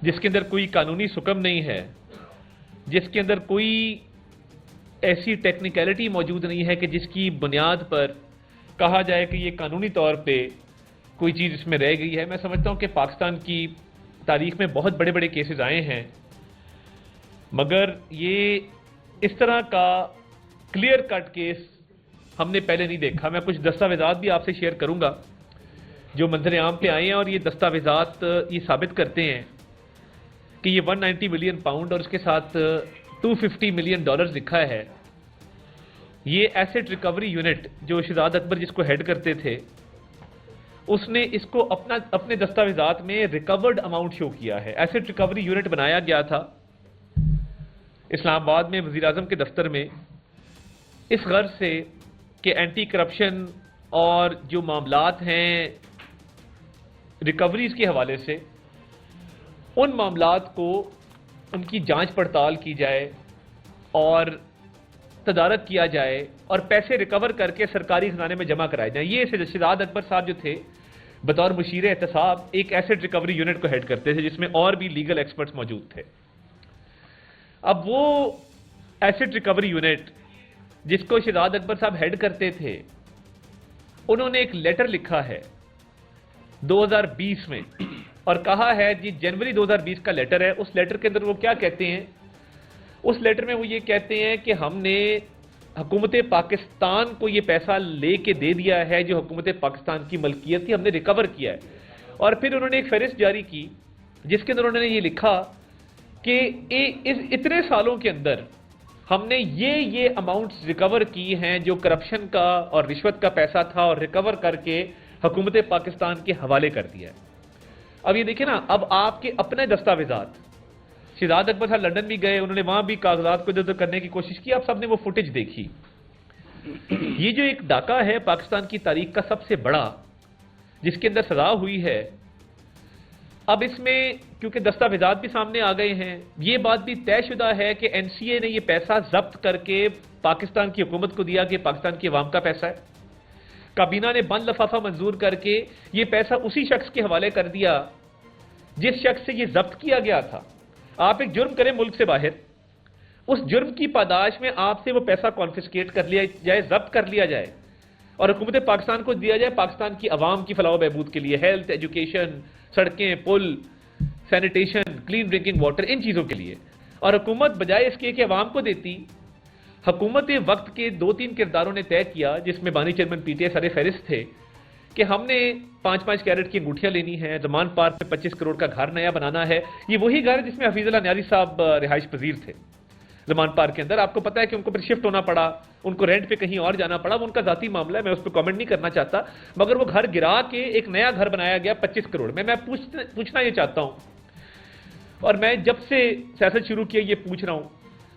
جس کے اندر کوئی قانونی حکم نہیں ہے، جس کے اندر کوئی ایسی ٹیکنیکلٹی موجود نہیں ہے کہ جس کی بنیاد پر کہا جائے کہ یہ قانونی طور پہ کوئی چیز اس میں رہ گئی ہے۔ میں سمجھتا ہوں کہ پاکستان کی تاریخ میں بہت بڑے بڑے کیسز آئے ہیں، مگر یہ اس طرح کا کلیئر کٹ کیس ہم نے پہلے نہیں دیکھا۔ میں کچھ دستاویزات بھی آپ سے شیئر کروں گا جو منظر عام پہ آئے ہیں، اور یہ دستاویزات یہ ثابت کرتے ہیں کہ یہ 190 ملین پاؤنڈ اور اس کے ساتھ 250 ملین ڈالرز لکھا ہے۔ یہ ایسٹ ریکوری یونٹ جو شہزاد اکبر جس کو ہیڈ کرتے تھے، اس نے اس کو اپنے دستاویزات میں ریکورڈ اماؤنٹ شو کیا ہے۔ ایسٹ ریکوری یونٹ بنایا گیا تھا اسلام آباد میں وزیر اعظم کے دفتر میں، اس غرض سے کہ اینٹی کرپشن اور جو معاملات ہیں ریکوریز کے حوالے سے، ان معاملات کو ان کی جانچ پڑتال کی جائے اور تدارک کیا جائے اور پیسے ریکور کر کے سرکاری خزانے میں جمع کرائے جائیں۔ یہ شہزاد اکبر صاحب جو تھے بطور مشیر احتساب ایک ایسٹ ریکوری یونٹ کو ہیڈ کرتے تھے، جس میں اور بھی لیگل ایکسپرٹس موجود تھے۔ اب وہ ایسٹ ریکوری یونٹ جس کو شہزاد اکبر صاحب ہیڈ کرتے تھے، انہوں نے ایک لیٹر لکھا ہے 2020 میں اور کہا ہے جی جنوری 2020 کا لیٹر ہے۔ اس لیٹر کے اندر وہ کیا کہتے ہیں؟ اس لیٹر میں وہ یہ کہتے ہیں کہ ہم نے حکومت پاکستان کو یہ پیسہ لے کے دے دیا ہے جو حکومت پاکستان کی ملکیت تھی، ہم نے ریکور کیا ہے۔ اور پھر انہوں نے ایک فہرست جاری کی جس کے اندر انہوں نے یہ لکھا کہ اتنے سالوں کے اندر ہم نے یہ اماؤنٹس ریکور کی ہیں جو کرپشن کا اور رشوت کا پیسہ تھا، اور ریکور کر کے حکومت پاکستان کے حوالے کر دیا ہے۔ اب یہ دیکھیں نا، اب آپ کے اپنے دستاویزات، شہزاد اکبر صاحب لندن بھی گئے، انہوں نے وہاں بھی کاغذات کو ادھر ادھر کرنے کی کوشش کی، آپ سب نے وہ فوٹیج دیکھی۔ یہ جو ایک ڈاکہ ہے پاکستان کی تاریخ کا سب سے بڑا، جس کے اندر سزا ہوئی ہے، اب اس میں کیونکہ دستاویزات بھی سامنے آ گئے ہیں، یہ بات بھی طے شدہ ہے کہ این سی اے نے یہ پیسہ ضبط کر کے پاکستان کی حکومت کو دیا کہ پاکستان کی عوام کا پیسہ ہے۔ کابینہ نے بند لفافہ منظور کر کے یہ پیسہ اسی شخص کے حوالے کر دیا جس شخص سے یہ ضبط کیا گیا تھا۔ آپ ایک جرم کریں ملک سے باہر، اس جرم کی پاداش میں آپ سے وہ پیسہ کانفسکیٹ کر لیا جائے، ضبط کر لیا جائے اور حکومت پاکستان کو دیا جائے پاکستان کی عوام کی فلاح و بہبود کے لیے، ہیلتھ، ایجوکیشن، سڑکیں، پل، سینیٹیشن، کلین ڈرنکنگ واٹر، ان چیزوں کے لیے۔ اور حکومت بجائے اس کے کہ عوام کو دیتی، حکومت وقت کے 2-3 کرداروں نے طے کیا، جس میں بانی چیئرمین پی ٹی آئی سر فہرست تھے، کہ ہم نے 5-5 کیرٹ کی انگوٹھیاں لینی ہیں، زمان پارک میں 25 کروڑ کا گھر نیا بنانا ہے۔ یہ وہی گھر ہے جس میں حفیظ اللہ نیازی صاحب رہائش پذیر تھے زمان پارک کے اندر۔ آپ کو پتا ہے کہ ان کو پھر شفٹ ہونا پڑا، ان کو رینٹ پہ کہیں اور جانا پڑا، وہ ان کا ذاتی معاملہ ہے، میں اس پہ کامنٹ نہیں کرنا چاہتا، مگر وہ گھر گرا کے ایک نیا گھر بنایا گیا 25 کروڑ میں۔ پوچھنا یہ چاہتا ہوں، اور میں جب سے سیاست شروع کیا یہ پوچھ رہا ہوں،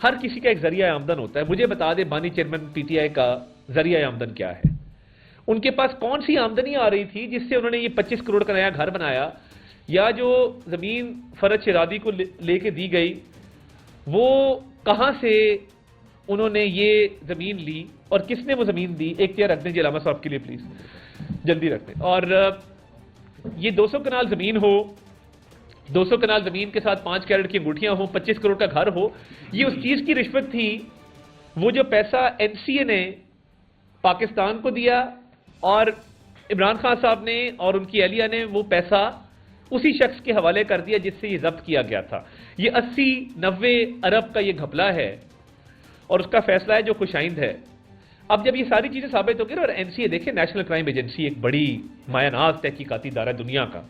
ہر کسی کا ایک ذریعہ آمدن ہوتا ہے، مجھے بتا دے بانی چیئرمین پی ٹی آئی کا ذریعہ آمدن کیا ہے؟ ان کے پاس کون سی آمدنی آ رہی تھی جس سے انہوں نے یہ 25 کروڑ کا نیا گھر بنایا؟ یا جو زمین فرج شیرازی کو لے کے دی گئی، وہ کہاں سے انہوں نے یہ زمین لی اور کس نے وہ زمین دی؟ ایک چیئر رکھ دیں جی علامہ صاحب کے لیے پلیز، جلدی رکھ دیں۔ اور یہ 200 کنال زمین ہو، 200 کنال زمین کے ساتھ 5 کیرٹ کی انگوٹھیاں ہوں، 25 کروڑ کا گھر ہو، یہ اس چیز کی رشوت تھی۔ وہ جو پیسہ این سی اے نے پاکستان کو دیا اور عمران خان صاحب نے اور ان کی اہلیہ نے وہ پیسہ اسی شخص کے حوالے کر دیا جس سے یہ ضبط کیا گیا تھا۔ یہ 80-90 ارب کا یہ گھپلہ ہے اور اس کا فیصلہ ہے جو خوش آئند ہے۔ اب جب یہ ساری چیزیں ثابت ہو گئی اور این سی اے دیکھیں، نیشنل کرائم ایجنسی ایک بڑی مایہ ناز تحقیقاتی ادارہ دنیا کا،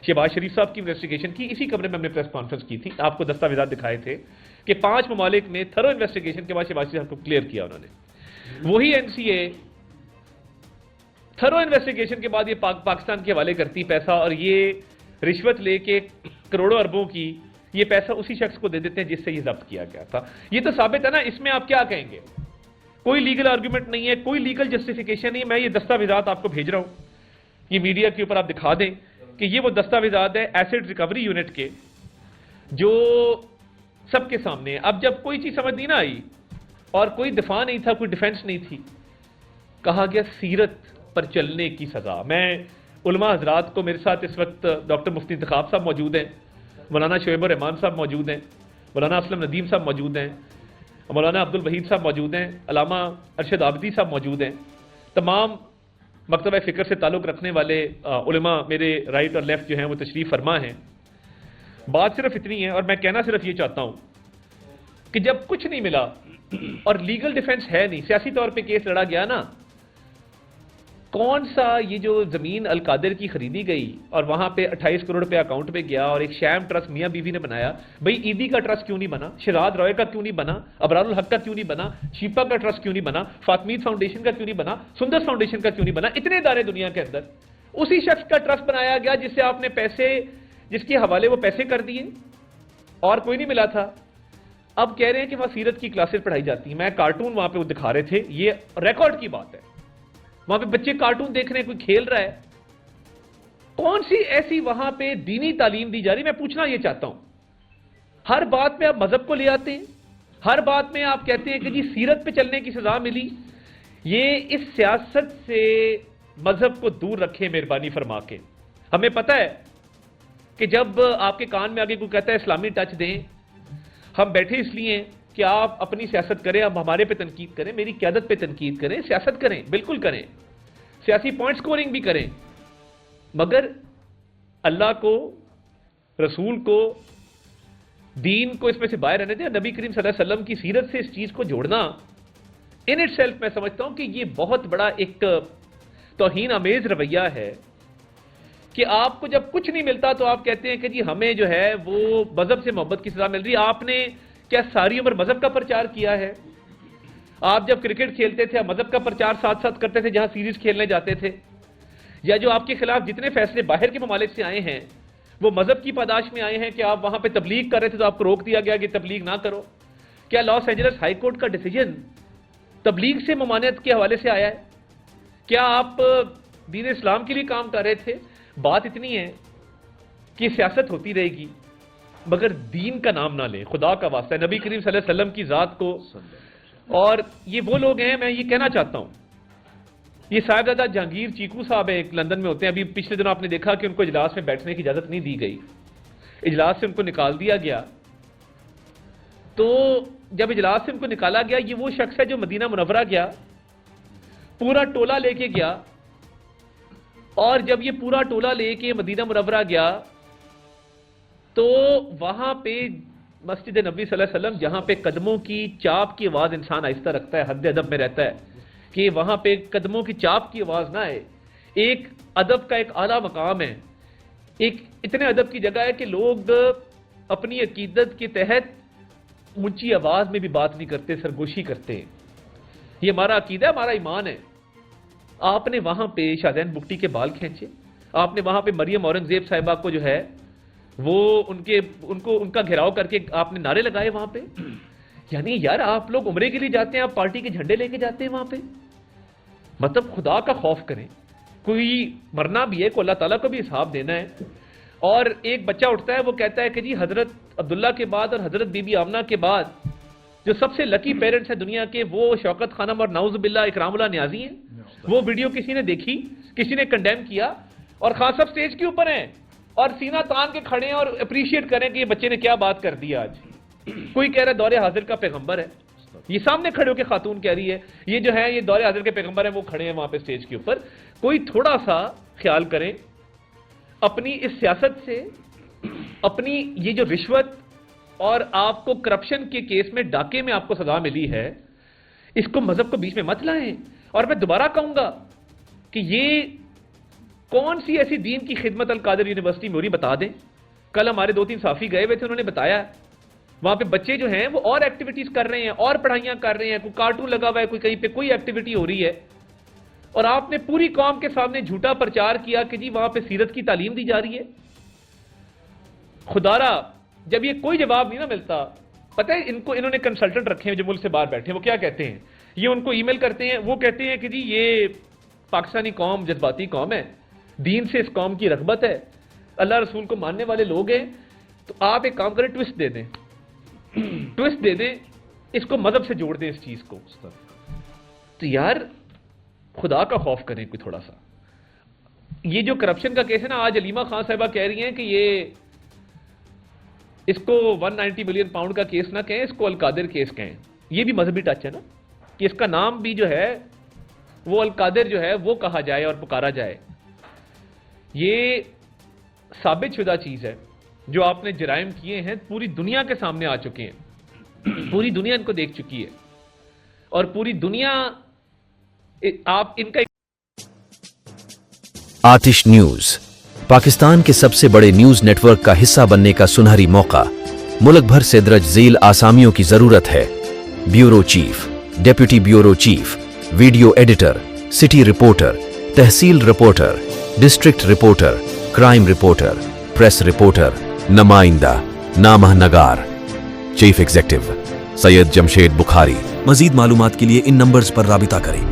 شہباز شریف صاحب کی انویسٹیگیشن کی، اسی کمرے میں ہم نے پریس کانفرنس کی تھی، آپ کو دستاویزات دکھائے تھے کہ 5 ممالک میں تھرو انویسٹیگیشن کے بعد شہباز شریف صاحب کو کلیئر کیا انہوں نے۔ وہی این سی اے تھرو انویسٹیگیشن کے بعد یہ پاکستان کے حوالے کرتی پیسہ، اور یہ رشوت لے کے کروڑوں اربوں کی یہ پیسہ اسی شخص کو دے دیتے ہیں جس سے یہ ضبط کیا گیا تھا۔ یہ تو ثابت ہے نا، اس میں آپ کیا کہیں گے؟ کوئی لیگل آرگومنٹ نہیں ہے، کوئی لیگل جسٹیفیکیشن نہیں۔ میں یہ دستاویزات آپ کو بھیج رہا ہوں، یہ میڈیا کے اوپر آپ دکھا دیں کہ یہ وہ دستاویزات ہیں ایسڈ ریکوری یونٹ کے جو سب کے سامنے۔ اب جب کوئی چیز سمجھ نہیں نہ آئی اور کوئی دفاع نہیں تھا، کوئی ڈیفنس نہیں تھی، کہا گیا سیرت پر چلنے کی سزا۔ میں علماء حضرات کو، میرے ساتھ اس وقت ڈاکٹر مفتی انتخاب صاحب موجود ہیں، مولانا شعیب الرحمان صاحب موجود ہیں، مولانا اسلم ندیم صاحب موجود ہیں، مولانا عبد الوحید صاحب موجود ہیں، علامہ ارشد عابدی صاحب موجود ہیں، تمام مکتبہ فکر سے تعلق رکھنے والے علماء میرے رائٹ اور لیفٹ جو ہیں وہ تشریف فرما ہیں. بات صرف اتنی ہے، اور میں کہنا صرف یہ چاہتا ہوں کہ جب کچھ نہیں ملا اور لیگل ڈیفنس ہے نہیں، سیاسی طور پہ کیس لڑا گیا نا، کون سا یہ جو زمین القادر کی خریدی گئی اور وہاں پہ 28 کروڑ روپے اکاؤنٹ پہ گیا اور ایک شام ٹرسٹ میاں بیوی نے بنایا، بھئی ایدی کا ٹرسٹ کیوں نہیں بنا، شہزاد روئے کا کیوں نہیں بنا، ابرار الحق کا کیوں نہیں بنا، شیپا کا ٹرسٹ کیوں نہیں بنا، فاطمید فاؤنڈیشن کا کیوں نہیں بنا، سندر فاؤنڈیشن کا کیوں نہیں بنا؟ اتنے ادارے دنیا کے اندر، اسی شخص کا ٹرسٹ بنایا گیا جس سے آپ نے پیسے، جس کے حوالے وہ پیسے کر دیے اور کوئی نہیں ملا تھا. اب کہہ رہے ہیں کہ وہاں سیرت کی کلاسز پڑھائی جاتی ہیں. میں کارٹون وہاں پہ وہ دکھا رہے تھے، یہ ریکارڈ کی بات ہے، وہاں پہ بچے کارٹون دیکھ رہے ہیں، کوئی کھیل رہا ہے. کون سی ایسی وہاں پہ دینی تعلیم دی جا رہی؟ میں پوچھنا یہ چاہتا ہوں. ہر بات میں آپ مذہب کو لے آتے ہیں، ہر بات میں آپ کہتے ہیں کہ جی سیرت پہ چلنے کی سزا ملی. یہ اس سیاست سے مذہب کو دور رکھیں مہربانی فرما کے. ہمیں پتہ ہے کہ جب آپ کے کان میں آگے کوئی کہتا ہے اسلامی ٹچ دیں، ہم بیٹھے اس لیے ہیں کہ آپ اپنی سیاست کریں، اب ہمارے پہ تنقید کریں، میری قیادت پہ تنقید کریں، سیاست کریں، بالکل کریں، سیاسی پوائنٹ سکورنگ بھی کریں، مگر اللہ کو، رسول کو، دین کو اس میں سے باہر رہنے دیں. نبی کریم صلی اللہ علیہ وسلم کی سیرت سے اس چیز کو جوڑنا ان اٹ سیلف میں سمجھتا ہوں کہ یہ بہت بڑا ایک توہین آمیز رویہ ہے کہ آپ کو جب کچھ نہیں ملتا تو آپ کہتے ہیں کہ جی ہمیں جو ہے وہ مذہب سے محبت کی سزا مل رہی. آپ نے کیا ساری عمر مذہب کا پرچار کیا ہے؟ آپ جب کرکٹ کھیلتے تھے مذہب کا پرچار ساتھ ساتھ کرتے تھے جہاں سیریز کھیلنے جاتے تھے؟ یا جو آپ کے خلاف جتنے فیصلے باہر کے ممالک سے آئے ہیں وہ مذہب کی پاداش میں آئے ہیں کہ آپ وہاں پہ تبلیغ کر رہے تھے تو آپ کو روک دیا گیا کہ تبلیغ نہ کرو؟ کیا لاس اینجلس ہائی کورٹ کا ڈیسیجن تبلیغ سے ممانعت کے حوالے سے آیا ہے؟ کیا آپ دین اسلام کے لیے کام کر رہے تھے؟ بات اتنی ہے کہ سیاست ہوتی رہے گی مگر دین کا نام نہ لیں، خدا کا واسطہ، نبی کریم صلی اللہ علیہ وسلم کی ذات کو. اور یہ وہ لوگ ہیں، میں یہ کہنا چاہتا ہوں، یہ صاحبزادہ جہانگیر چیکو صاحب ایک لندن میں ہوتے ہیں. ابھی پچھلے دنوں آپ نے دیکھا کہ ان کو اجلاس میں بیٹھنے کی اجازت نہیں دی گئی، اجلاس سے ان کو نکال دیا گیا. تو جب اجلاس سے ان کو نکالا گیا، یہ وہ شخص ہے جو مدینہ منورہ گیا، پورا ٹولہ لے کے گیا، اور جب یہ پورا ٹولہ لے کے مدینہ منورہ گیا تو وہاں پہ مسجد نبوی صلی اللہ علیہ وسلم جہاں پہ قدموں کی چاپ کی آواز انسان آہستہ رکھتا ہے، حد ادب میں رہتا ہے کہ وہاں پہ قدموں کی چاپ کی آواز نہ آئے. ایک ادب کا ایک اعلیٰ مقام ہے، ایک اتنے ادب کی جگہ ہے کہ لوگ اپنی عقیدت کے تحت اونچی آواز میں بھی بات نہیں کرتے، سرگوشی کرتے ہیں. یہ ہمارا عقیدہ ہے، ہمارا ایمان ہے. آپ نے وہاں پہ شاہزین بگٹی کے بال کھینچے، آپ نے وہاں پہ مریم اورنگزیب صاحبہ کو جو ہے وہ ان کا گھیراؤ کر کے آپ نے نعرے لگائے وہاں پہ. یعنی یار آپ لوگ عمرے کے لیے جاتے ہیں، آپ پارٹی کے جھنڈے لے کے جاتے ہیں وہاں پہ. مطلب خدا کا خوف کریں، کوئی مرنا بھی ہے، کو اللہ تعالیٰ کو بھی حساب دینا ہے. اور ایک بچہ اٹھتا ہے وہ کہتا ہے کہ جی حضرت عبداللہ کے بعد اور حضرت بی بی آمنہ کے بعد جو سب سے لکی پیرنٹس ہیں دنیا کے وہ شوکت خانم اور نعوذ باللہ اکرام اللہ نیازی ہیں. وہ ویڈیو کسی نے دیکھی، کسی نے کنڈیم کیا، اور خان صاحب سٹیج کے اوپر ہیں اور سینہ تان کے کھڑے ہیں اور اپریشیٹ کریں کہ یہ بچے نے کیا بات کر دی آج. کوئی کہہ رہا ہے دور حاضر کا پیغمبر ہے، یہ سامنے کھڑے ہو کے خاتون کہہ رہی ہے یہ جو ہے یہ دور حاضر کے پیغمبر ہیں، وہ کھڑے ہیں وہاں پہ سٹیج کے اوپر. کوئی تھوڑا سا خیال کریں اپنی اس سیاست سے، اپنی یہ جو رشوت اور آپ کو کرپشن کے کیس میں ڈاکے میں آپ کو سزا ملی ہے، اس کو مذہب کو بیچ میں مت لائیں. اور میں دوبارہ کہوں گا کہ یہ کون سی ایسی دین کی خدمت القادر یونیورسٹی میں ہو رہی بتا دیں. کل ہمارے 2-3 صحافی گئے ہوئے تھے، انہوں نے بتایا وہاں پہ بچے جو ہیں وہ اور ایکٹیویٹیز کر رہے ہیں اور پڑھائیاں کر رہے ہیں، کوئی کارٹون لگا ہوا ہے، کوئی کہیں پہ کوئی ایکٹیویٹی ہو رہی ہے، اور آپ نے پوری قوم کے سامنے جھوٹا پرچار کیا کہ جی وہاں پہ سیرت کی تعلیم دی جا رہی ہے. خدارا جب یہ کوئی جواب نہیں نہ ملتا، پتہ ہے انہوں نے کنسلٹنٹ رکھے ہیں جو ملک سے باہر بیٹھے ہیں، وہ کیا کہتے ہیں، یہ ان کو ای میل کرتے ہیں، وہ کہتے ہیں کہ جی یہ پاکستانی قوم جذباتی قوم ہے، دین سے اس قوم کی رغبت ہے، اللہ رسول کو ماننے والے لوگ ہیں، تو آپ ایک کام کریں، ٹوسٹ دے دیں، ٹوسٹ دے دیں، اس کو مذہب سے جوڑ دیں اس چیز کو. تو یار خدا کا خوف کریں کوئی تھوڑا سا. یہ جو کرپشن کا کیس ہے نا، آج علیمہ خان صاحبہ کہہ رہی ہیں کہ یہ اس کو 190 ملین پاؤنڈ کا کیس نہ کہیں، اس کو القادر کیس کہیں. یہ بھی مذہبی ٹچ ہے نا کہ اس کا نام بھی جو ہے وہ القادر جو ہے وہ کہا جائے اور پکارا جائے. یہ ثابت شدہ چیز ہے. جو آپ نے جرائم کیے ہیں پوری دنیا کے سامنے آ چکے ہیں، پوری دنیا ان کو دیکھ چکی ہے اور پوری دنیا آپ ان کا. آتش نیوز پاکستان کے سب سے بڑے نیوز نیٹ ورک کا حصہ بننے کا سنہری موقع. ملک بھر سے درج ذیل آسامیوں کی ضرورت ہے. Bureau chief, deputy bureau chief, video editor, city reporter, تحصیل reporter, district reporter, crime reporter, press reporter, نمائندہ، نامہ نگار. Chief executive Syed Jamshed Bukhari. مزید معلومات کے لیے ان نمبرز پر رابطہ کریں.